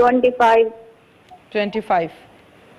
25।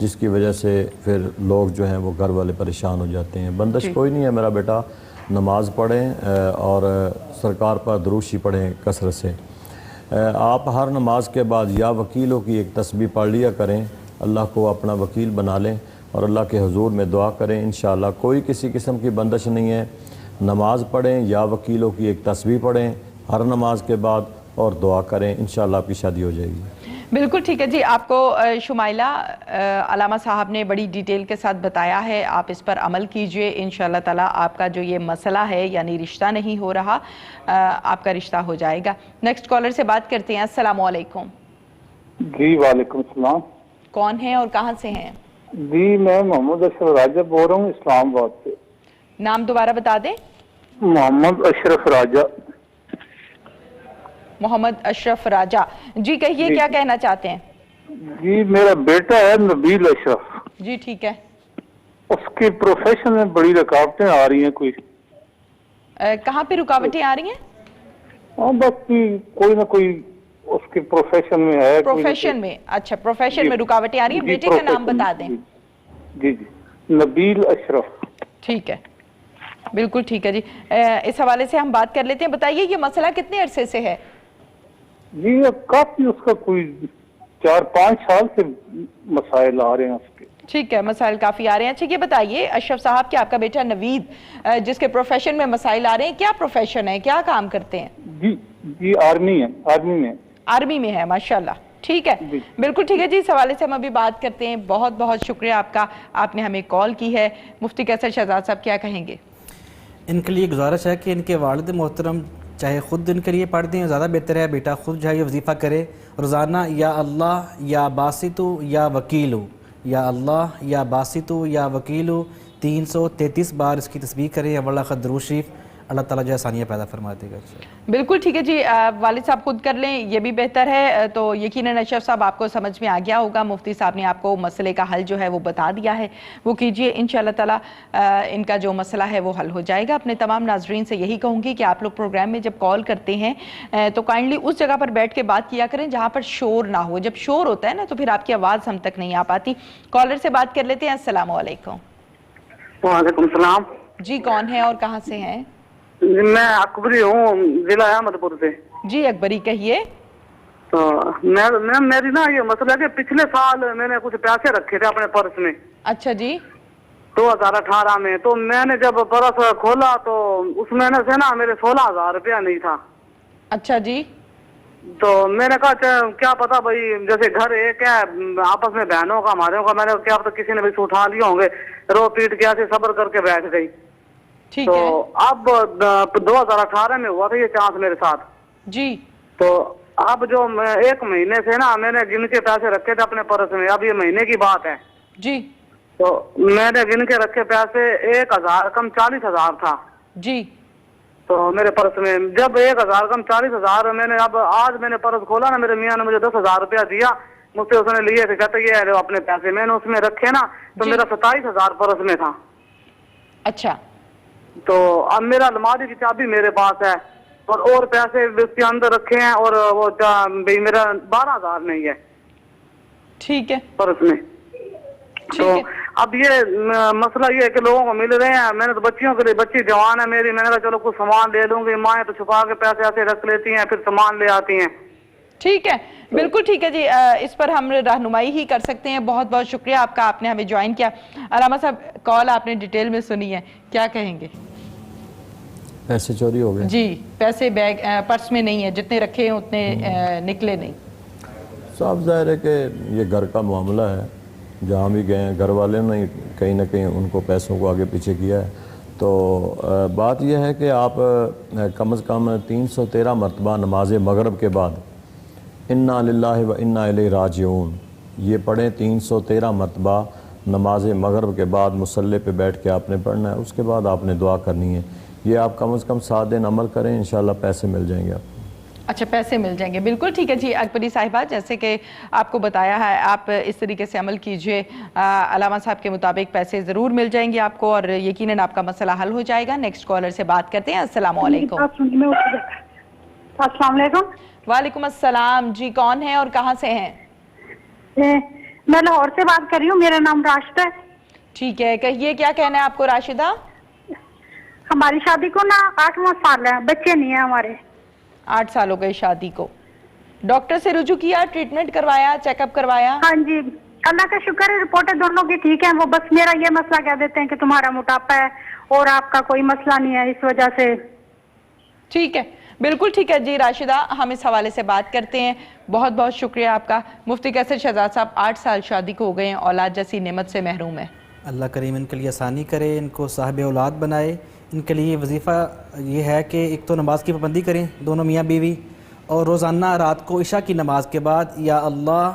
جس کی وجہ سے پھر لوگ جو ہیں وہ گھر والے پریشان ہو جاتے ہیں. بندش کوئی نہیں ہے میرا بیٹا, نماز پڑھیں اور سرکار پر دروشی پڑھیں کثرت سے. آپ ہر نماز کے بعد یا وکیلوں کی ایک تسبیح پڑھ لیا کریں, اللہ کو اپنا وکیل بنا لیں اور اللہ کے حضور میں دعا کریں. انشاءاللہ کوئی کسی قسم کی بندش نہیں ہے. نماز پڑھیں یا وکیلوں کی ایک تسبیح پڑھیں ہر نماز کے بعد اور دعا کریں, انشاءاللہ آپ کی شادی ہو جائے گی. بالکل ٹھیک ہے جی. آپ کو شمائلہ علامہ صاحب نے بڑی ڈیٹیل کے ساتھ بتایا ہے, آپ اس پر عمل کیجئے. انشاءاللہ تعالیٰ آپ کا جو یہ مسئلہ ہے یعنی رشتہ نہیں ہو رہا, آپ کا رشتہ ہو جائے گا. نیکسٹ کالر سے بات کرتے ہیں. السلام علیکم. جی وعلیکم السلام. کون ہیں اور کہاں سے ہیں؟ جی میں محمد اشرف راجہ بول رہا ہوں اسلام آباد سے. نام دوبارہ بتا دیں. محمد اشرف راجہ. محمد اشرف راجہ جی, کہیے کیا کہنا چاہتے ہیں؟ جی میرا بیٹا ہے نبیل اشرف. جی ٹھیک ہے. اس کے پروفیشن میں بڑی رکاوٹیں آ رہی ہیں. کوئی کہاں پہ رکاوٹیں آ رہی ہیں؟ بس کوئی نہ کوئی اس کے پروفیشن میں ہے. پروفیشن میں؟ اچھا پروفیشن میں رکاوٹیں آ رہی ہیں. بیٹے کا نام بتا دیں. جی جی نبیل اشرف. ٹھیک ہے بالکل ٹھیک ہے جی. اس حوالے سے ہم بات کر لیتے ہیں. بتائیے یہ مسئلہ کتنے عرصے سے ہے؟ جی کافی اس کا کوئی 4-5 سال سے مسائل آ رہے ہیں اس کے. ٹھیک ہے مسائل کافی آ رہے ہیں. اچھا یہ بتائیے اشرف صاحب کہ آپ کا بیٹا نوید جس کے پروفیشن میں مسائل آ رہے ہیں, کیا پروفیشن ہے, کیا کام کرتے ہیں؟ جی آرمی ہے. آرمی میں ہے ماشاءاللہ. ٹھیک ہے بالکل ٹھیک ہے جی. اس حوالے سے ہم ابھی بات کرتے ہیں. بہت بہت شکریہ آپ کا, آپ نے ہمیں کال کی ہے. مفتی قیصر شہزاد صاحب کیا کہیں گے؟ ان کے لیے گزارش ہے کہ ان کے والد محترم چاہے خود ان کے لیے پڑھ دیں, زیادہ بہتر ہے. بیٹا خود جو ہے یہ وظیفہ کرے روزانہ, یا اللہ یا باسطو یا وکیلو, یا اللہ یا باسطو یا وکیلو 333 بار اس کی تسبیح کریں. اللہ خد درود شریف, اللہ تعالیٰ جو آسانیاں پیدا فرما دے گا. بالکل ٹھیک ہے جی. والد صاحب خود کر لیں یہ بھی بہتر ہے. تو یقیناً اشرف صاحب آپ کو سمجھ میں آ گیا ہوگا. مفتی صاحب نے آپ کو مسئلے کا حل جو ہے وہ بتا دیا ہے, وہ کیجئے. انشاءاللہ تعالیٰ ان کا جو مسئلہ ہے وہ حل ہو جائے گا. اپنے تمام ناظرین سے یہی کہوں گی کہ آپ لوگ پروگرام میں جب کال کرتے ہیں تو کائنڈلی اس جگہ پر بیٹھ کے بات کیا کریں جہاں پر شور نہ ہو. جب شور ہوتا ہے نا تو پھر آپ کی آواز ہم تک نہیں آ پاتی. کالر سے بات کر لیتے ہیں. السلام علیکم. وعلیکم السلام. جی کون ہیں اور کہاں سے ہیں؟ میں اکبری ہوں, ضلع احمد پور سے. جی اکبری کہیے. تو میری نا یہ مسئلہ ہے کہ پچھلے سال میں نے کچھ پیسے رکھے تھے اپنے پرس میں. اچھا جی. 2018 میں. تو میں نے جب پرس کھولا تو اس میں سے نا میرے 16,000 روپیہ نہیں تھا. اچھا جی. تو میں نے کہا کیا پتا بھائی, جیسے گھر ایک ہے آپس میں بہنوں کا ہمارے کا, میں نے کیا پتا کسی نے بھی اٹھا لیے ہوں گے. رو پیٹ کے ایسے صبر کر کے بیٹھ گئی. تو اب 2018 میں ہوا تھا یہ چانس میرے ساتھ جی. تو اب جو 1 مہینے سے نا میں نے گن کے پیسے رکھے تھے اپنے پرس میں. اب یہ مہینے کی بات ہے جی. تو میں نے گن کے رکھے پیسے 1,000 کم 40,000 تھا جی. تو میرے پرس میں جب 1,000 کم 40,000 میں نے اب آج میں نے پرس کھولا نا, میرے میاں نے مجھے 10,000 روپیہ دیا. مجھ سے اس نے لیے تھے, کہتے یہ اپنے پیسے. میں نے اس میں رکھے نا تو میرا 27,000 پرس میں تھا. اچھا. تو اب میرا الماری کی چابی میرے پاس ہے اور پیسے اس کے اندر رکھے ہیں, اور وہ میرا 12,000 نہیں ہے. ٹھیک ہے. پرس میں. تو اب یہ مسئلہ یہ ہے کہ لوگوں کو مل رہے ہیں. میں نے تو بچیوں کے لیے, بچی جوان ہے میری, میں نے کہا چلو کچھ سامان لے لوں گی. مائیں تو چھپا کے پیسے ایسے رکھ لیتی ہیں, پھر سامان لے آتی ہیں. ٹھیک ہے بالکل ٹھیک ہے جی. اس پر ہم رہنمائی ہی کر سکتے ہیں. بہت بہت شکریہ آپ کا, آپ نے ہمیں جوائن کیا. علامہ صاحب کال آپ نے ڈیٹیل میں سنی ہے, کیا کہیں گے؟ پیسے چوری ہو گئے جی. پیسے بیگ پرس میں نہیں ہے, جتنے رکھے ہیں اتنے نکلے نہیں. صاف ظاہر ہے کہ یہ گھر کا معاملہ ہے. جہاں بھی گئے ہیں گھر والے نے کہیں نہ کہیں ان کو پیسوں کو آگے پیچھے کیا ہے. تو بات یہ ہے کہ آپ کم از کم 313 مرتبہ نماز مغرب کے بعد انا للہ و انا الیہ راجعون یہ پڑھیں. 313 مرتبہ نماز مغرب کے بعد مصلی پہ بیٹھ کے آپ نے پڑھنا ہے. اس کے بعد آپ نے دعا کرنی ہے. یہ آپ کم از کم 7 دن عمل کریں, انشاءاللہ پیسے مل جائیں گے آپ کو. اچھا پیسے مل جائیں گے. بالکل ٹھیک ہے جی. اکبری صاحبہ جیسے کہ آپ کو بتایا ہے, آپ اس طریقے سے عمل کیجئے. علامہ صاحب کے مطابق پیسے ضرور مل جائیں گے آپ کو, اور یقیناً آپ کا مسئلہ حل ہو جائے گا. نیکسٹ کالر سے بات کرتے ہیں. السلام علیکم. السلام علیکم. وعلیکم السلام. جی کون ہیں اور کہاں سے ہیں؟ میں لاہور سے بات کر رہی ہوں, میرا نام راشدہ ہے. ٹھیک ہے, کہیے کیا کہنا ہے آپ کو راشدہ؟ ہماری شادی کو نا 8واں سال ہے, بچے نہیں ہیں ہمارے. 8 سال ہو گئے شادی کو. ڈاکٹر سے رجوع کیا, ٹریٹمنٹ کروایا, چیک اپ کروایا؟ ہاں جی, اللہ کا شکر ہے, رپورٹیں دونوں کی ٹھیک ہیں. وہ بس میرا یہ مسئلہ کہہ دیتے ہیں کہ تمہارا موٹاپا ہے اور آپ کا کوئی مسئلہ نہیں ہے, اس وجہ سے. ٹھیک ہے, بالکل ٹھیک ہے جی راشدہ, ہم اس حوالے سے بات کرتے ہیں. بہت بہت شکریہ آپ کا. مفتی قیصر شہزاد صاحب 8 سال شادی کو ہو گئے ہیں, اولاد جیسی نعمت سے محروم ہے. اللہ کریم ان کے لیے آسانی کرے, ان کو صاحب اولاد بنائے. ان کے لیے وظیفہ یہ ہے کہ ایک تو نماز کی پابندی کریں دونوں میاں بیوی, اور روزانہ رات کو عشاء کی نماز کے بعد یا اللہ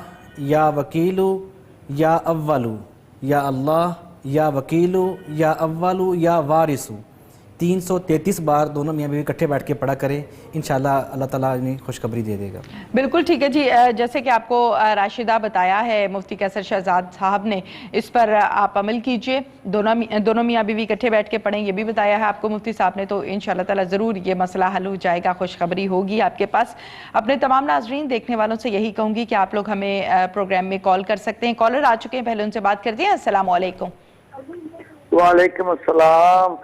یا وکیلو یا اولو, یا اللہ یا وکیلو یا اولو یا وارثو 333 بار دونوں میاں بیوی اکٹھے بیٹھ کے پڑھا کریں. انشاءاللہ اللہ تعالیٰ انہیں خوشخبری دے دے گا. بالکل ٹھیک ہے جی, جیسے کہ آپ کو راشدہ بتایا ہے مفتی قیصر شہزاد صاحب نے, اس پر آپ عمل کیجئے. دونوں میاں بیوی اکٹھے بیٹھ کے پڑھیں, یہ بھی بتایا ہے آپ کو مفتی صاحب نے. تو انشاءاللہ تعالیٰ ضرور یہ مسئلہ حل ہو جائے گا, خوشخبری ہوگی آپ کے پاس. اپنے تمام ناظرین دیکھنے والوں سے یہی کہوں گی کہ آپ لوگ ہمیں پروگرام میں کال کر سکتے ہیں. کالر آ چکے ہیں, پہلے ان سے بات کرتے ہیں. السلام علیکم. وعلیکم السلام.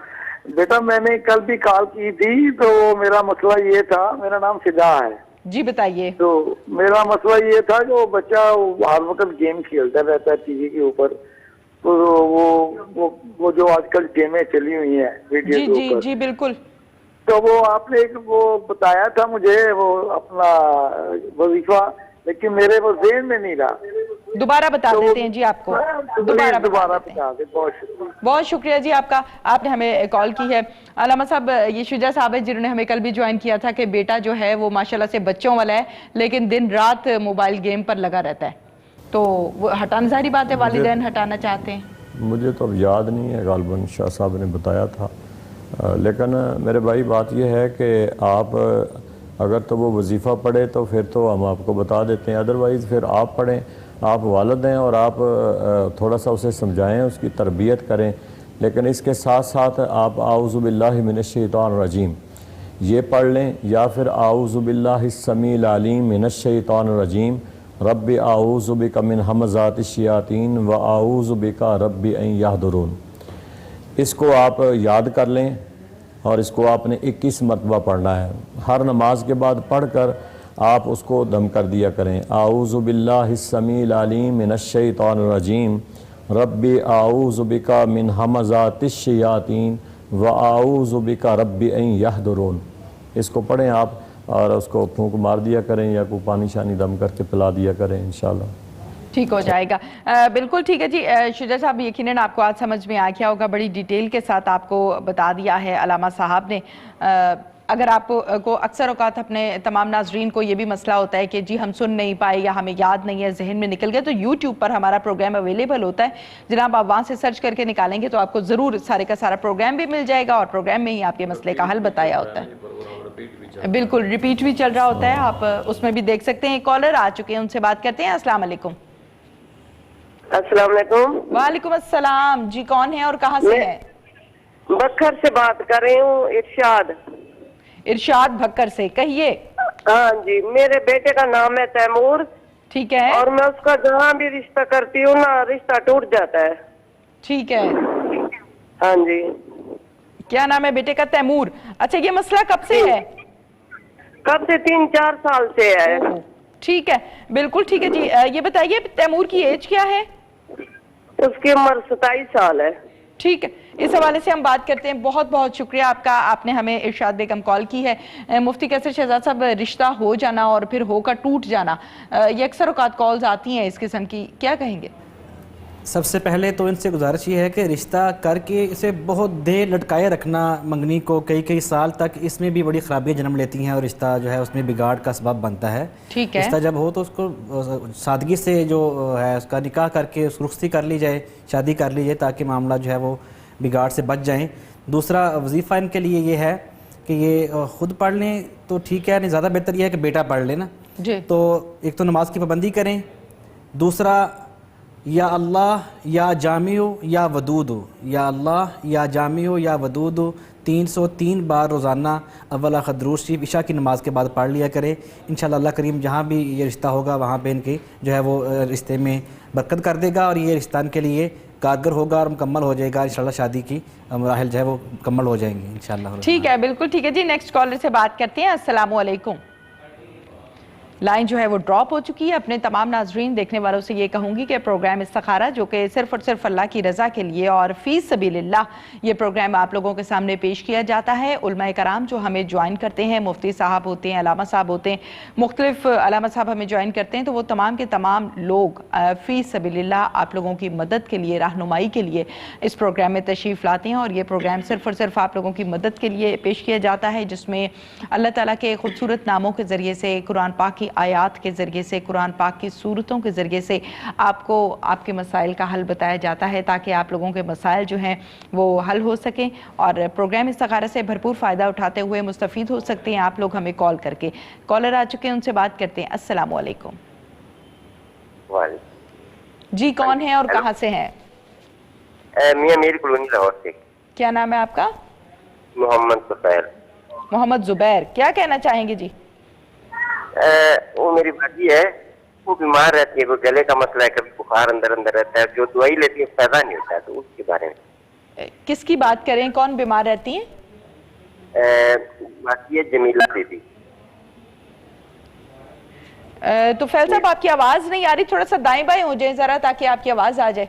بیٹا میں نے کل بھی کال کی تھی, تو میرا مسئلہ یہ تھا, میرا نام فدا ہے. جی بتائیے. تو میرا مسئلہ یہ تھا کہ وہ بچہ ہر وقت گیم کھیلتا رہتا ہے ٹی وی کے اوپر. تو وہ جو آج کل گیمیں چلی ہوئی ہیں ویڈیو جی کے جی اوپر, جی بالکل. تو وہ آپ نے وہ بتایا تھا مجھے وہ اپنا وظیفہ, لیکن میرے وہ ذہن میں نہیں رہا. دوبارہ بتا دیتے ہیں جی آپ کو, دوبارہ بتا دیتے ہیں. دیں. بہت شکریہ. بہت شکریہ جی آپ کا, آپ نے ہمیں کال کی ہے. علامہ صاحب, یہ شجاع صاحب ہے جنہوں نے ہمیں کل بھی جوائن کیا تھا کہ بیٹا جو ہے وہ ماشاءاللہ سے بچوں والا ہے, لیکن دن رات موبائل گیم پر لگا رہتا ہے. تو وہ ہٹانا, ظاہری بات ہے والدین ہٹانا چاہتے ہیں. مجھے تو اب یاد نہیں ہے, غالباً شاہ صاحب نے بتایا تھا. لیکن میرے بھائی بات یہ ہے کہ آپ اگر تو وہ وظیفہ پڑھے تو پھر تو ہم آپ کو بتا دیتے ہیں, ادروائز پھر آپ پڑھیں. آپ والد ہیں اور آپ تھوڑا سا اسے سمجھائیں, اس کی تربیت کریں. لیکن اس کے ساتھ ساتھ آپ اعوذ باللہ من الشیطان الرجیم یہ پڑھ لیں, یا پھر اعوذ باللہ السمیع العلیم من الشیطان الرجیم رب اعوذ بک من ہمزات الشیاطین و اعوذ بک رب ان یحضرون. اس کو آپ یاد کر لیں اور اس کو آپ نے 21 مرتبہ پڑھنا ہے. ہر نماز کے بعد پڑھ کر آپ اس کو دم کر دیا کریں. اعوذ باللہ السمیع العلیم من الشیطان الرجیم رب اعوذ بک من ہمزات الشیاطین و اعوذ بک رب ان یحضرون. اس کو پڑھیں آپ اور اس کو پھونک مار دیا کریں یا کوئی پانی شانی دم کر کے پلا دیا کریں, انشاءاللہ ٹھیک ہو جائے گا. بالکل ٹھیک ہے جی. شجاع صاحب یقیناً آپ کو آج سمجھ میں آ گیا ہوگا, بڑی ڈیٹیل کے ساتھ آپ کو بتا دیا ہے علامہ صاحب نے. اگر آپ کو اکثر اوقات اپنے تمام ناظرین کو یہ بھی مسئلہ ہوتا ہے کہ جی ہم سن نہیں پائے یا ہمیں یاد نہیں ہے, ذہن میں نکل گیا, تو یوٹیوب پر ہمارا پروگرام اویلیبل ہوتا ہے جناب. آپ وہاں سے سرچ کر کے نکالیں گے تو آپ کو ضرور سارے کا سارا پروگرام بھی مل جائے گا, اور پروگرام میں ہی آپ کے مسئلے کا حل بتایا ہوتا ہے. بالکل ریپیٹ بھی چل رہا ہوتا ہے, آپ اس میں بھی دیکھ سکتے ہیں. کالر آ چکے ہیں, ان سے بات کرتے ہیں. السلام علیکم. السلام علیکم. وعلیکم السلام. جی کون ہے اور کہاں سے ہیں؟ بکھر سے بات کر رہی ہوں. ارشاد. ارشاد بھکر سے, کہیے. ہاں جی, میرے بیٹے کا نام ہے تیمور. ٹھیک ہے. اور میں اس کا جہاں بھی رشتہ کرتی ہوں نا, رشتہ ٹوٹ جاتا ہے. ٹھیک ہے. ہاں جی. کیا نام ہے بیٹے کا؟ تیمور. اچھا, یہ مسئلہ کب سے ہے؟ کب سے 3-4 سال سے ہے. ٹھیک ہے, بالکل ٹھیک ہے جی. یہ بتائیے تیمور کی ایج کیا ہے؟ اس کی عمر 27 سال ہے. ٹھیک ہے, اس حوالے سے ہم بات کرتے ہیں. بہت بہت شکریہ آپ کا, آپ نے ہمیں ارشاد بیگم کال کی ہے. مفتی قیصر شہزاد صاحب, رشتہ ہو جانا اور پھر ہو کر ٹوٹ جانا, یہ اکثر اوقات کالز آتی ہیں اس قسم کی, کیا کہیں گے؟ سب سے پہلے تو ان سے گزارش یہ ہے کہ رشتہ کر کے اسے بہت دیر لٹکائے رکھنا منگنی کو, کئی سال تک, اس میں بھی بڑی خرابیاں جنم لیتی ہیں اور رشتہ جو ہے اس میں بگاڑ کا سبب بنتا ہے. ٹھیک ہے. رشتہ جب ہو تو اس کو سادگی سے جو ہے اس کا نکاح کر کے اس رخصتی کر لی جائے, شادی کر لی جائے, تاکہ معاملہ جو ہے وہ بگاڑ سے بچ جائیں. دوسرا وظیفہ ان کے لیے یہ ہے کہ یہ خود پڑھ لیں تو ٹھیک ہے, نہیں زیادہ بہتر یہ ہے کہ بیٹا پڑھ لے نا. جی. تو ایک تو نماز کی پابندی کریں, دوسرا یا اللہ یا جامع یا ودود, یا اللہ یا جامع یا ودود 303 بار روزانہ اول آخر درود شریف عشاء کی نماز کے بعد پڑھ لیا کرے. انشاءاللہ اللہ کریم جہاں بھی یہ رشتہ ہوگا وہاں پہ ان کی جو ہے وہ رشتے میں برکت کر دے گا اور یہ رشتہ ان کے لیے کارگر ہوگا اور مکمل ہو جائے گا. انشاءاللہ شادی کی مراحل جو ہے وہ مکمل ہو جائیں گے انشاءاللہ. ٹھیک ہے، بالکل ٹھیک ہے جی. نیکسٹ کالر سے بات کرتے ہیں. السلام علیکم. لائن جو ہے وہ ڈراپ ہو چکی ہے. اپنے تمام ناظرین دیکھنے والوں سے یہ کہوں گی کہ پروگرام استخارہ جو کہ صرف اور صرف اللہ کی رضا کے لیے اور فی سبیل اللہ یہ پروگرام آپ لوگوں کے سامنے پیش کیا جاتا ہے. علماء کرام جو ہمیں جوائن کرتے ہیں، مفتی صاحب ہوتے ہیں، علامہ صاحب ہوتے ہیں، مختلف علامہ صاحب ہمیں جوائن کرتے ہیں، تو وہ تمام کے تمام لوگ فی سبیل اللہ آپ لوگوں کی مدد کے لیے، رہنمائی کے لیے اس پروگرام میں تشریف لاتے ہیں. اور یہ پروگرام صرف اور صرف آپ لوگوں کی مدد کے لیے پیش کیا جاتا ہے، جس میں اللہ تعالیٰ کے خوبصورت ناموں کے ذریعے سے، قرآن پاک کی آیات کے ذریعے سے، قرآن پاک کی صورتوں کے ذریعے سے آپ کو آپ کے مسائل کا حل بتایا جاتا ہے، تاکہ آپ لوگوں کے مسائل جو ہیں وہ حل ہو سکیں اور پروگرام استخارہ سے بھرپور فائدہ اٹھاتے ہوئے مستفید ہو سکتے ہیں آپ لوگ ہمیں کال کر کے. کالر آ چکے ہیں، ان سے بات کرتے ہیں. السلام علیکم. جی کون ہیں اور کہاں سے ہیں؟ میاں میر کالونی لاہور سے. کیا نام ہے آپ کا؟ محمد زبیر. محمد زبیر، کیا کہنا چاہیں گے جی؟ وہ میری بھائی ہے، وہ بیمار رہتی ہے، وہ گلے کا مسئلہ ہے، کبھی بخار اندر اندر رہتا ہے، جو دوائی لیتی ہے فائدہ نہیں ہوتا ہے، تو اس کے بارے میں. کس کی بات کریں؟ کون بیمار رہتی ہیں؟ باقی ہے جمیلہ بی بی. تو فیل صاحب آپ کی آواز نہیں آ رہی، تھوڑا سا دائیں بائیں ہو جائیں ذرا تاکہ آپ کی آواز آ جائے.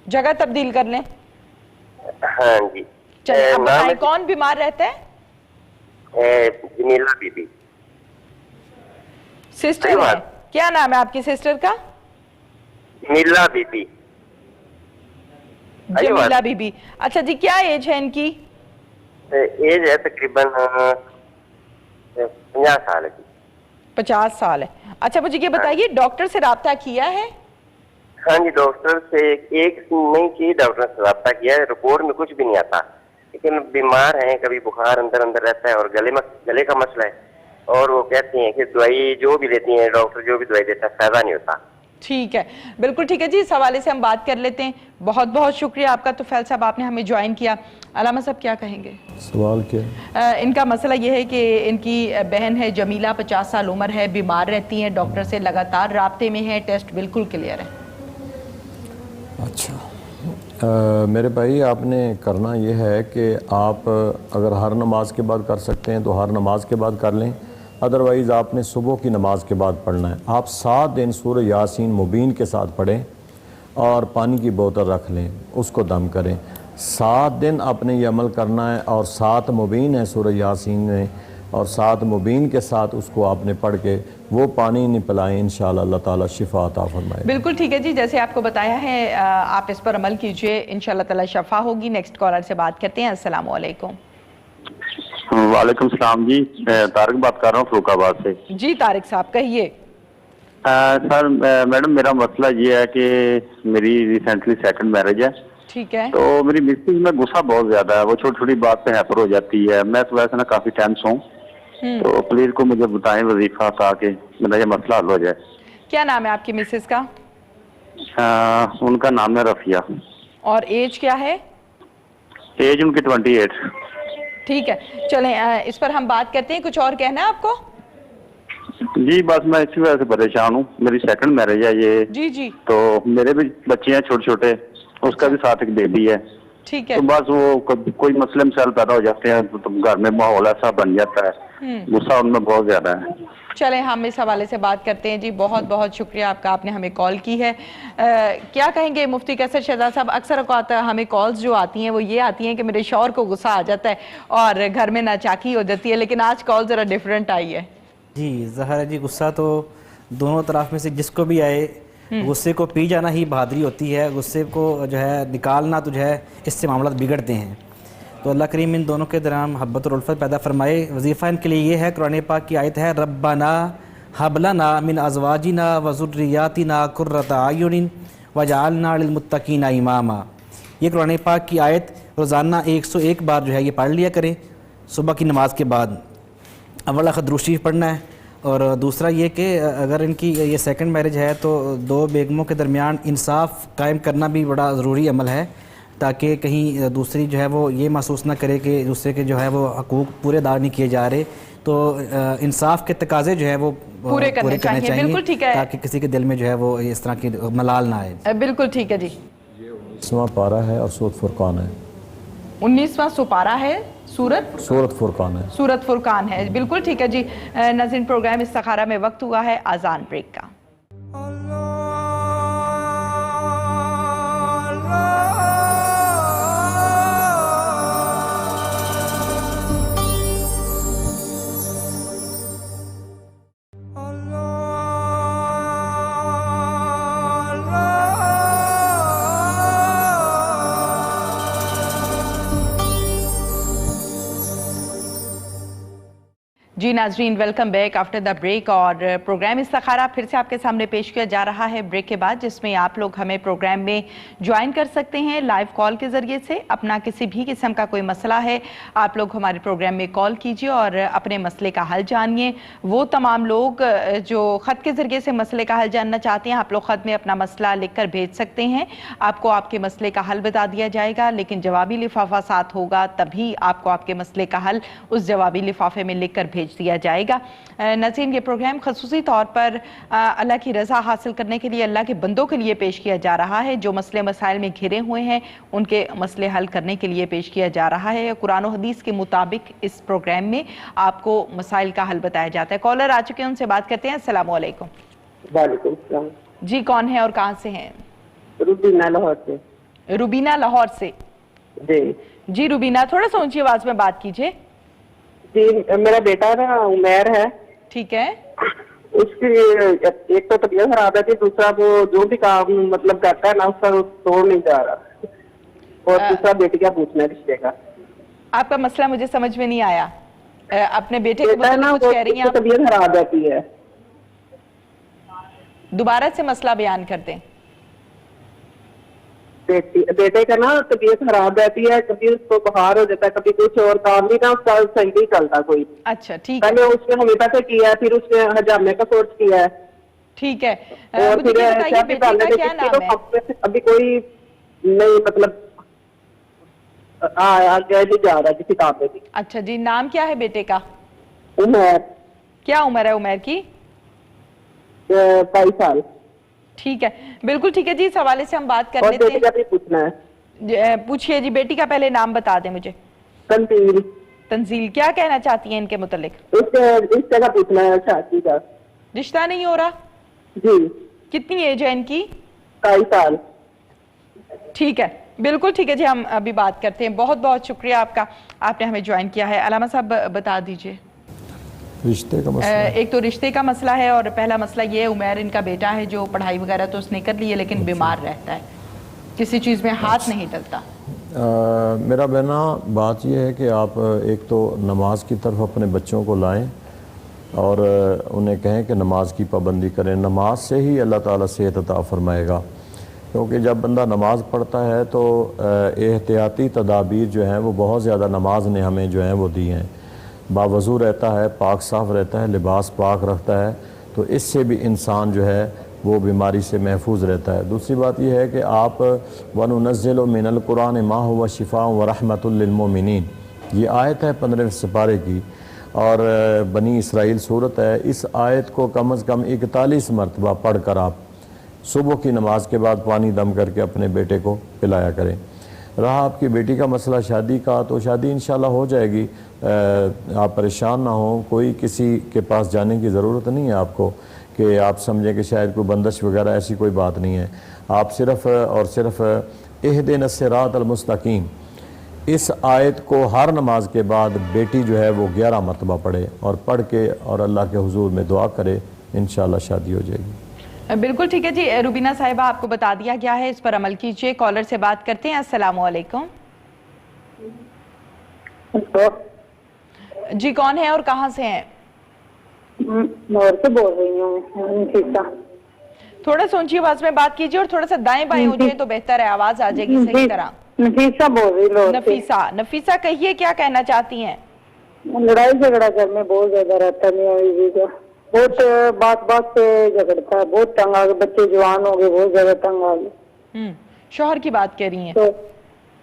جگہ تبدیل کر لیں. ہاں جی. چلیں اب بتائیں کون بیمار رہتا ہے؟ جمیلہ بی بی. سسٹر ہے؟ کیا نام ہے آپ کی سسٹر کا؟ جمیلہ بی بی. جمیلہ بی بی. اچھا جی، کیا ایج ہے ان کی؟ ایج ہے تقریباً 50 سال کی. 50 سال ہے. اچھا مجھے یہ بتائیے ڈاکٹر سے رابطہ کیا ہے؟ ہاں جی، ڈاکٹر سے ایک نہیں کی، ڈاکٹر سے رابطہ کیا ہے، رپورٹ میں کچھ بھی نہیں آتا، لیکن بیمار ہیں، کبھی بخار اندر اندر رہتا ہے اور گلے کا مسئلہ ہے، اور وہ کہتے ہیں کہ دوائی جو بھی لیتی ہیں ڈاکٹر جو بھی دوائی دیتا ہے فائدہ نہیں ہوتا. ٹھیک ہے، بالکل ٹھیک ہے جی. اس حوالے سے ہم بات کر لیتے ہیں. بہت بہت شکریہ آپ کا. تو فیل صاحب آپ نے ہمیں جوائن کیا. علامہ صاحب کیا کہیں گے؟ سوال کیا؟ ان کا مسئلہ یہ ہے کہ ان کی بہن ہے جمیلہ، 50 سال عمر ہے، بیمار رہتی ہیں، ڈاکٹر سے لگاتار رابطے میں ہے، ٹیسٹ بالکل کلیئر ہے. اچھا میرے بھائی، آپ نے کرنا یہ ہے کہ آپ اگر ہر نماز کے بعد کر سکتے ہیں تو ہر نماز کے بعد کر لیں، ادروائز آپ نے صبح کی نماز کے بعد پڑھنا ہے. آپ 7 دن سورہ یاسین مبین کے ساتھ پڑھیں اور پانی کی بوتل رکھ لیں، اس کو دم کریں. 7 دن آپ نے یہ عمل کرنا ہے، اور 7 مبین ہے سورہ یاسین میں، اور 7 مبین کے ساتھ اس کو آپ نے پڑھ کے وہ پانی نہیں پلائیں، انشاءاللہ اللہ تعالیٰ شفا عطا فرمائے. بالکل ٹھیک ہے جی، جیسے آپ کو بتایا ہے آپ اس پر عمل کیجئے، انشاءاللہ تعالیٰ شفا ہوگی. نیکسٹ کالر سے بات کرتے ہیں. السلام علیکم. وعلیکم السلام جی، طارق بات کر رہا ہوں فروخ آباد سے. جی طارق صاحب کہیے. سر میڈم میرا مسئلہ یہ ہے کہ میری ریسنٹلی سیکنڈ میرج ہے. ٹھیک ہے. تو میری مسز میں غصہ بہت زیادہ ہے، وہ چھوٹی چھوٹی بات پہ ہیپر ہو جاتی ہے. میں تو ویسے نا کافی ٹینس ہوں، تو پلیز کو مجھے بتائیں وظیفہ تاکہ میرا یہ مسئلہ حل ہو جائے. کیا نام ہے آپ کی مسز کا؟ ان کا نام ہے رفیہ. اور ایج کیا ہے؟ ایج ان کی 28. ٹھیک ہے، چلیں اس پر ہم بات کرتے ہیں. کچھ اور کہنا ہے آپ کو؟ جی بس میں اسی وجہ سے پریشان ہوں، میری سیکنڈ میرج ہے یہ. جی جی. تو میرے بھی بچے ہیں چھوٹے چھوٹے، اس کا بھی ساتھ ایک بیبی ہے. ٹھیک ہے. تو بس وہ کوئی مسئلے مسائل پیدا ہو جاتے ہیں تو گھر میں ماحول ایسا بن جاتا ہے، غصہ ان میں بہت زیادہ ہے. چلیں ہم اس حوالے سے بات کرتے ہیں جی. بہت بہت شکریہ آپ کا، آپ نے ہمیں کال کی ہے. کیا کہیں گے مفتی قیصر شہزاد صاحب؟ اکثر اوقات ہمیں کالز جو آتی ہیں وہ یہ آتی ہیں کہ میرے شوہر کو غصہ آ جاتا ہے اور گھر میں ناچاکی ہو جاتی ہے، لیکن آج کال ذرا ڈیفرنٹ آئی ہے. جی ظاہر ہے جی، غصہ تو دونوں طرف میں سے جس کو بھی آئے، غصے کو پی جانا ہی بہادری ہوتی ہے. غصے کو جو ہے نکالنا تو جو ہے اس سے معاملات بگڑتے ہیں. تو اللہ کریم ان دونوں کے درمیان محبت اور الفت پیدا فرمائے. وظیفہ ان کے لیے یہ ہے، قرآن پاک کی آیت ہے ربنا ہب لنا من ازواجنا وذریاتنا قرۃ اعین وجعلنا للمتقین اماما. یہ قرآن پاک کی آیت روزانہ 101 بار جو ہے یہ پڑھ لیا کریں صبح کی نماز کے بعد. اول آخر درود شریف پڑھنا ہے. اور دوسرا یہ کہ اگر ان کی یہ سیکنڈ میرج ہے تو 2 بیگموں کے درمیان انصاف قائم کرنا بھی بڑا ضروری عمل ہے. تاکہ کہیں دوسری جو ہے وہ یہ محسوس نہ کرے کہ دوسرے کے جو ہے وہ حقوق پورے ادا نہیں کیے جا رہے. تو انصاف کے تقاضے جو ہے وہ پورے کرنے چاہیے. بالکل ٹھیک ہے, تاکہ کسی کے دل میں جو ہے وہ اس طرح کی ملال نہ آئے. بالکل ٹھیک ہے جی. 19واں پارہ ہے اور سورۃ فرقان ہے. 19واں سپارہ ہے, سورۃ فرقان ہے. سورۃ فرقان ہے. بالکل ٹھیک ہے جی. ناظرین پروگرام استخارہ میں وقت ہوا ہے اذان بریک کا. جی ناظرین, welcome back after the break. اور پروگرام استخارہ پھر سے آپ کے سامنے پیش کیا جا رہا ہے بریک کے بعد, جس میں آپ لوگ ہمیں پروگرام میں جوائن کر سکتے ہیں لائیو کال کے ذریعے سے. اپنا کسی بھی قسم کا کوئی مسئلہ ہے, آپ لوگ ہمارے پروگرام میں کال کیجئے اور اپنے مسئلے کا حل جانیے. وہ تمام لوگ جو خط کے ذریعے سے مسئلے کا حل جاننا چاہتے ہیں, آپ لوگ خط میں اپنا مسئلہ لکھ کر بھیج سکتے ہیں. آپ کو آپ کے مسئلے کا حل بتا دیا جائے گا, لیکن جوابی لفافہ ساتھ ہوگا, تبھی آپ کو آپ کے مسئلے کا حل اس جوابی لفافے میں لکھ کر بھیج دیا جائے گا. ناظرین, یہ پروگرام خصوصی طور پر اللہ کی رضا حاصل کرنے کے لیے اللہ کے بندوں کے لیے پیش کیا جا رہا ہے. جو مسئلے مسائل میں گھرے ہوئے ہیں ان کے مسئلے حل کرنے کے لیے پیش کیا جا رہا ہے. قرآن و حدیث کے مطابق اس پروگرام میں آپ کو مسائل کا حل بتایا جاتا ہے. کالر آ چکے ہیں, ان سے بات کرتے ہیں. السلام علیکم. وعلیکم السلام. جی, کون ہے اور کہاں سے ہیں؟ روبینہ لاہور سے. روبینہ لاہور سے. جی روبینہ, تھوڑا سا اونچی آواز میں بات کیجئے. جی, میرا بیٹا نا عمیر ہے. ٹھیک ہے. اس کی ایک تو طبیعت خراب ہے تھی, دوسرا وہ جو بھی کام مطلب کرتا ہے نا اس کا توڑ نہیں جا رہا, اور دوسرا بیٹی کا پوچھنا ہے رشتے کا. آپ کا مسئلہ مجھے سمجھ میں نہیں آیا. اپنے بیٹے کے بارے میں کچھ کہہ رہی ہیں آپ؟ طبیعت خراب رہتی ہے. دوبارہ سے مسئلہ بیان کر دیں. بیٹے کا نا طبیعت خراب رہتی ہے, کبھی اس کو بخار ہو جاتا ہے, کبھی کچھ اور کام بھی نا اس کا صحیح نہیں چلتا کوئی. اچھا ٹھیک ہے. پہلے اس نے ہمیتا سے کیا ہے, پھر اس نے حجامے کا کورس کیا ہے. ٹھیک ہے. اور مجھے یہ بتائیے بیٹے کا کیا نام ہے؟ ابھی کوئی نہیں مطلب آگے نہیں جا رہا کسی کام میں بھی. اچھا جی, نام کیا ہے بیٹے کا؟ عمیر. کیا عمر ہے عمیر کی؟ 22 سال. ٹھیک ہے, بالکل ٹھیک ہے جی. اس حوالے سے ہم بات کر لیتے ہیں. اور بیٹی کا بھی پوچھنا ہے. پوچھئے جی. بیٹی کا پہلے نام بتا دیں مجھے. تنزیل. تنزیل, کیا کہنا چاہتی ہیں ان کے متعلق؟ اس جگہ پوچھنا ہے شادی کا. رشتہ نہیں ہو رہا؟ جی. کتنی ایج ہے ان کی؟ 22 سال. ٹھیک ہے, بالکل ٹھیک ہے جی. ہم ابھی بات کرتے ہیں. بہت بہت شکریہ آپ کا, آپ نے ہمیں جوائن کیا ہے. علامہ صاحب بتا دیجئے. رشتے کا مسئلہ ایک تو رشتے کا مسئلہ ہے, اور پہلا مسئلہ یہ ہے عمیر ان کا بیٹا ہے جو پڑھائی وغیرہ تو اس نے کر لی ہے, لیکن بیمار رہتا ہے, کسی چیز میں ہاتھ نہیں ڈلتا. میرا بہنا بات یہ ہے کہ آپ ایک تو نماز کی طرف اپنے بچوں کو لائیں اور انہیں کہیں کہ نماز کی پابندی کریں. نماز سے ہی اللہ تعالیٰ صحت عطا فرمائے گا, کیونکہ جب بندہ نماز پڑھتا ہے تو احتیاطی تدابیر جو ہیں وہ بہت زیادہ نماز نے ہمیں جو ہیں وہ دی ہیں. باوضو رہتا ہے, پاک صاف رہتا ہے, لباس پاک رکھتا ہے, تو اس سے بھی انسان جو ہے وہ بیماری سے محفوظ رہتا ہے. دوسری بات یہ ہے کہ آپ وَنُنَزِّلُ مِنَ الْقُرْآنِ مَا هُوَ شِفَاءٌ وَرَحْمَةٌ لِّلْمُؤْمِنِينَ, یہ آیت ہے 15 سپارے کی, اور بنی اسرائیل صورت ہے. اس آیت کو کم از کم 41 مرتبہ پڑھ کر آپ صبح کی نماز کے بعد پانی دم کر کے اپنے بیٹے کو پلایا کریں. رہا آپ کی بیٹی کا مسئلہ شادی کا, تو شادی انشاءاللہ ہو جائے گی, آپ پریشان نہ ہوں. کوئی کسی کے پاس جانے کی ضرورت نہیں ہے آپ کو کہ آپ سمجھیں کہ شاید کوئی بندش وغیرہ, ایسی کوئی بات نہیں ہے. آپ صرف اور صرف اہدنا الصراط المستقیم اس آیت کو ہر نماز کے بعد بیٹی جو ہے وہ 11 مرتبہ پڑھے, اور پڑھ کے اور اللہ کے حضور میں دعا کرے, انشاءاللہ شادی ہو جائے گی. بالکل ٹھیک ہے جی. روبینہ صاحبہ, آپ کو بتا دیا گیا ہے, اس پر عمل کیجئے. کالر سے بات کرتے ہیں. السلام علیکم. جی, کون ہے اور کہاں سے ہیں؟ لاہور سے بول رہی ہوں, نفیسہ. تھوڑا سا اونچی آواز میں بات کیجئے, اور تھوڑا سا دائیں بائیں ہو جائے تو بہتر ہے, آواز آ جائے گی صحیح طرح. نفیسہ بول رہی لاہور سے. نفیسہ. نفیسہ کہیے, کیا کہنا چاہتی ہیں؟ لڑائی جھگڑا گھر میں بہت زیادہ رہتا ہے, میاں بیوی کا. بہت بات پہ جھگڑتا ہے, بہت تنگ آ گئے, بچے جوان ہو گئے, بہت زیادہ تنگ آ گئے. شوہر کی بات کہہ رہی ہیں.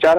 4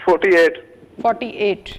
48। 48,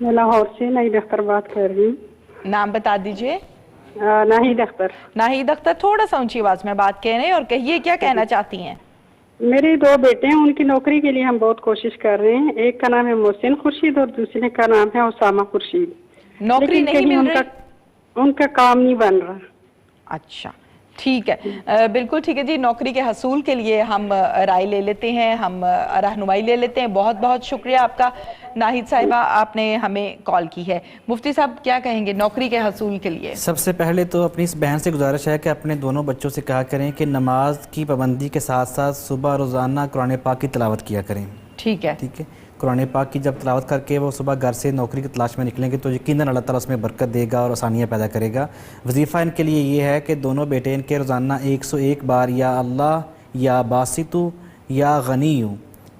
میں لاہور سے ناہید اختر بات کر رہی ہوں. نام بتا دیجئے. ناہید اختر. ناہید اختر تھوڑا سا اونچی آواز میں بات کہنے اور کہیے کیا کہنا چاہتی ہیں. میرے 2 بیٹے ہیں, ان کی نوکری کے لیے ہم بہت کوشش کر رہے ہیں. ایک کا نام ہے محسن خورشید اور دوسرے کا نام ہے اسامہ خورشید. نوکری نہیں مل رہی, ان کا کام نہیں بن رہا. اچھا ٹھیک ہے, بالکل ٹھیک ہے جی. نوکری کے حصول کے لیے ہم رائے لے لیتے ہیں, ہم رہنمائی لے لیتے ہیں. بہت بہت شکریہ آپ کا ناہید صاحبہ, آپ نے ہمیں کال کی ہے. مفتی صاحب کیا کہیں گے نوکری کے حصول کے لیے؟ سب سے پہلے تو اپنی اس بہن سے گزارش ہے کہ اپنے دونوں بچوں سے کہا کریں کہ نماز کی پابندی کے ساتھ ساتھ صبح روزانہ قرآن پاک کی تلاوت کیا کریں. ٹھیک ہے, ٹھیک ہے. قرآن پاک کی جب تلاوت کر کے وہ صبح گھر سے نوکری کی تلاش میں نکلیں گے تو یقیناً اللہ تعالیٰ اس میں برکت دے گا اور آسانیاں پیدا کرے گا. وظیفہ ان کے لیے یہ ہے کہ دونوں بیٹے ان کے روزانہ 101 بار یا اللہ یا باسطو یا غنیو,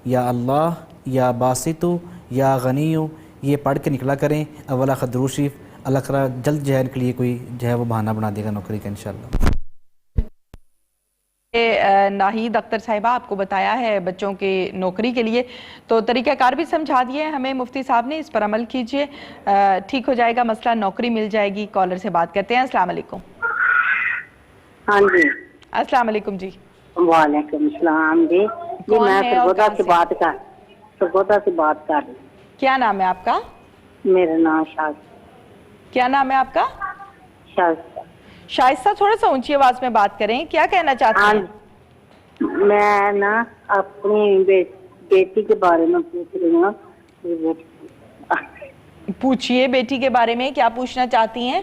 یا اللہ یا باسطو یا غنیو, یہ پڑھ کے نکلا کریں. اولا خدرو شریف, اللہ تعالیٰ جلد جو ہے ان کے لیے کوئی جو ہے وہ بہانہ بنا دے گا نوکری کا انشاءاللہ. ناہید اختر صاحبہ آپ کو بتایا ہے بچوں کی نوکری کے لیے, تو طریقہ کار بھی سمجھا دیے ہمیں مفتی صاحب نے, اس پر عمل کیجئے, ٹھیک ہو جائے گا مسئلہ, نوکری مل جائے گی. کالر سے بات کرتے ہیں. السلام علیکم. ہاں جی السلام علیکم جی. وعلیکم السلام جی. جی میں سرگودا سے بات کر رہی. کیا نام ہے آپ کا؟ میرا نام شائستہ. کیا نام ہے آپ کا؟ شائستہ. شائستہ تھوڑا سا اونچی آواز میں بات کریں, کیا کہنا چاہتے ہیں؟ میں نا اپنی بیٹی کے بارے میں پوچھ رہی ہوں. پوچھئے بیٹی کے بارے میں, کیا پوچھنا چاہتی ہیں؟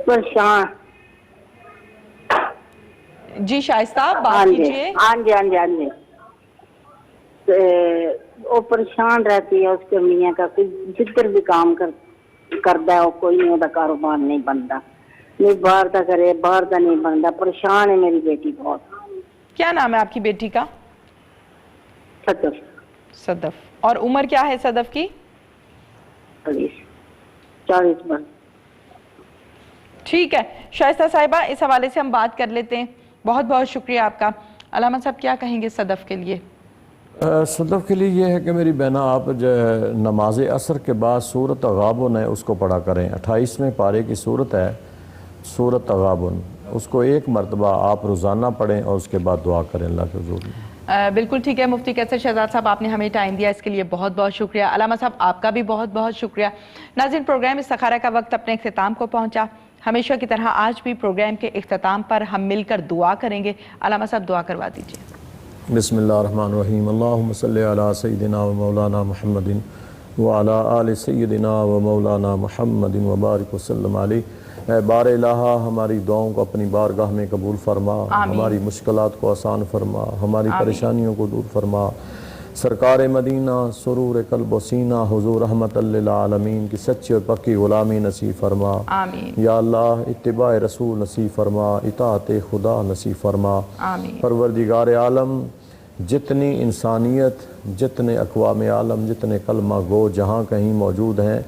پریشان. جی شائستہ بات کیجئے. ہاں جی وہ پریشان رہتی ہے, اس کے میاں کا جدھر بھی کام کرتا ہے کوئی نہیں, وہ کاروبار نہیں بنتا, نہیں باہر کا کرے, باہر کا نہیں بنتا. پریشان ہے میری بیٹی بہت. کیا نام ہے آپ کی بیٹی کا؟ صدف. صدف. اور عمر کیا ہے صدف کی؟ 40 برس. ٹھیک ہے شائستہ صاحبہ, اس حوالے سے ہم بات کر لیتے ہیں. بہت بہت شکریہ آپ کا. علامہ صاحب کیا کہیں گے صدف کے لیے؟ صدف کے لیے یہ ہے کہ میری بہنہ آپ نماز عصر کے بعد سورۃ تغابن ہے اس کو پڑھا کریں. 28ویں پارے کی سورت ہے سورۃ تغابن, اس کو 1 مرتبہ آپ روزانہ پڑھیں اور اس کے بعد دعا کریں اللہ کے حضور میں. بالکل ٹھیک ہے. مفتی کیسر شہزاد صاحب آپ نے ہمیں ٹائم دیا, اس کے لیے بہت بہت شکریہ. علامہ صاحب آپ کا بھی بہت بہت شکریہ. ناظرین پروگرام استخارہ کا وقت اپنے اختتام کو پہنچا. ہمیشہ کی طرح آج بھی پروگرام کے اختتام پر ہم مل کر دعا کریں گے. علامہ صاحب دعا کروا دیجیے. بسم اللہ الرحمن الرحیم. اللہم صلی علی سیدنا و مولانا محمد وعلی آل سیدنا و مولانا محمد وبارک وسلم علیہ. اے بار الہا ہماری دعاؤں کو اپنی بارگاہ میں قبول فرما, ہماری مشکلات کو آسان فرما, ہماری پریشانیوں کو دور فرما. سرکار مدینہ سرور قلب و سینہ حضور رحمت للعالمین کی سچی اور پکی غلامی نصیب فرما. یا اللہ اتباع رسول نصیب فرما, اطاعت خدا نصیب فرما. پروردگار عالم جتنی انسانیت, جتنے اقوام عالم, جتنے کلمہ گو جہاں کہیں موجود ہیں,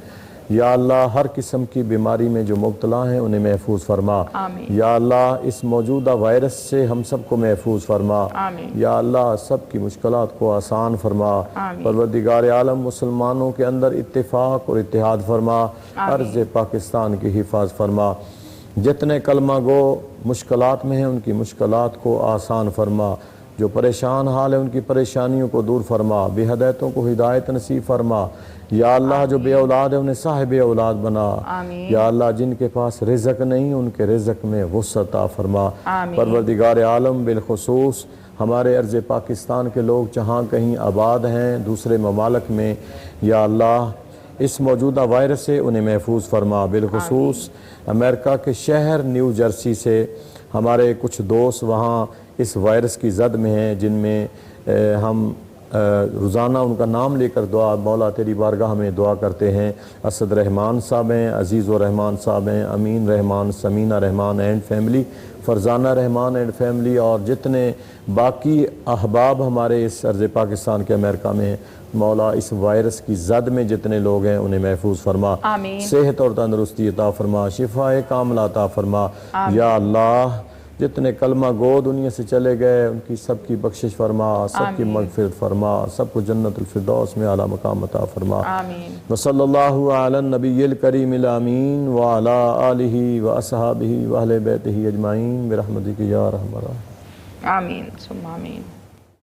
یا اللہ ہر قسم کی بیماری میں جو مبتلا ہیں انہیں محفوظ فرما. یا اللہ اس موجودہ وائرس سے ہم سب کو محفوظ فرما. یا اللہ سب کی مشکلات کو آسان فرما. پروردگار عالم مسلمانوں کے اندر اتفاق اور اتحاد فرما. ارض پاکستان کی حفاظ فرما. جتنے کلمہ گو مشکلات میں ہیں ان کی مشکلات کو آسان فرما. جو پریشان حال ہے ان کی پریشانیوں کو دور فرما. بے ہدایتوں کو ہدایت نصیب فرما. یا اللہ جو بے اولاد ہے انہیں صاحب اولاد بنا. یا اللہ جن کے پاس رزق نہیں ان کے رزق میں وسعت عطا فرما. پروردگار عالم بالخصوص ہمارے ارض پاکستان کے لوگ جہاں کہیں آباد ہیں دوسرے ممالک میں, یا اللہ اس موجودہ وائرس سے انہیں محفوظ فرما. بالخصوص امریکہ کے شہر نیو جرسی سے ہمارے کچھ دوست وہاں اس وائرس کی زد میں ہیں, جن میں ہم روزانہ ان کا نام لے کر دعا مولا تیری بارگاہ میں دعا کرتے ہیں. اسد رحمان صاحب ہیں, عزیز و رحمان صاحب ہیں, Amin Rahman, Samina Rahman and family, Farzana Rahman and family, اور جتنے باقی احباب ہمارے اس ارض پاکستان کے امریکہ میں مولا اس وائرس کی زد میں جتنے لوگ ہیں انہیں محفوظ فرما. صحت اور تندرستی عطا فرما, شفاء کاملہ عطا فرما. یا اللہ جتنے کلمہ گو دنیا سے چلے گئے ان کی سب کی بخشش فرما، سب کی مغفرت فرما، سب کو جنت الفردوس میں اعلیٰ مقام عطا فرما۔ آمین۔ وصلی اللہ علی النبی الکریم الامین وعلی آلہ واصحابہ واہل بیتہ اجمعین برحمتک یا ارحم الراحمین۔ آمین ثم آمین۔